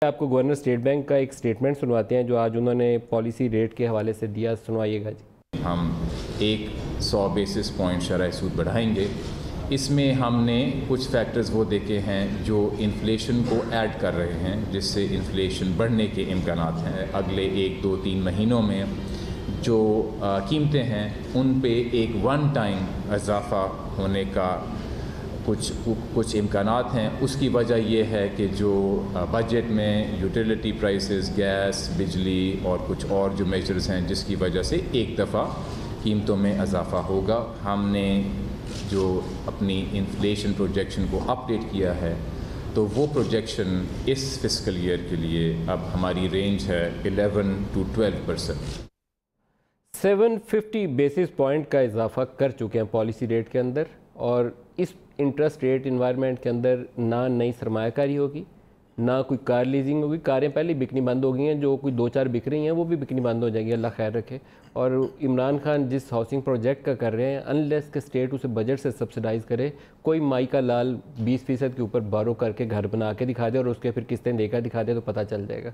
आपको governor state bank का एक स्टेटमेंट सुनवाते हैं जो आज उन्होंने पॉलिसी रेट के हवाले से दिया, सुनवाइएगा जी। हम 100 बेसिस पॉइंट शरह सूद बढ़ाएंगे। इसमें हमने कुछ फैक्टर्स वो देखे हैं जो इन्फ्लेशन को ऐड कर रहे हैं, जिससे इन्फ्लेशन बढ़ने के इम्कानात हैं। अगले 1, 2, 3 महीनों में जो कीमतें हैं उन पे एक वन टाइम इजाफ़ा होने का कुछ इम्कानात हैं। उसकी वजह यह है कि जो बजट में यूटिलिटी प्राइसेस, गैस, बिजली और कुछ और जो मेजर्स हैं जिसकी वजह से एक दफ़ा कीमतों में इजाफ़ा होगा। हमने जो अपनी इन्फ्लेशन प्रोजेक्शन को अपडेट किया है तो वो प्रोजेक्शन इस फिस्कल ईयर के लिए अब हमारी रेंज है 11 to 12%। 750 बेसिस पॉइंट का इजाफा कर चुके हैं पॉलिसी रेट के अंदर, और इस इंटरेस्ट रेट इन्वायरमेंट के अंदर ना नई सरमायाकारी होगी, ना कोई कार लीजिंग होगी। कारें पहले बिकनी बंद हो गई हैं, जो कोई 2-4 बिक रही हैं वो भी बिकनी बंद हो जाएगी, अल्लाह खैर रखे। और इमरान खान जिस हाउसिंग प्रोजेक्ट का कर रहे हैं, अनलेस के स्टेट उसे बजट से सब्सिडाइज़ करे, कोई माई का लाल 20% के ऊपर बारो करके घर बना के दिखा दे और उसके फिर किस्तें देकर दिखा दे तो पता चल जाएगा।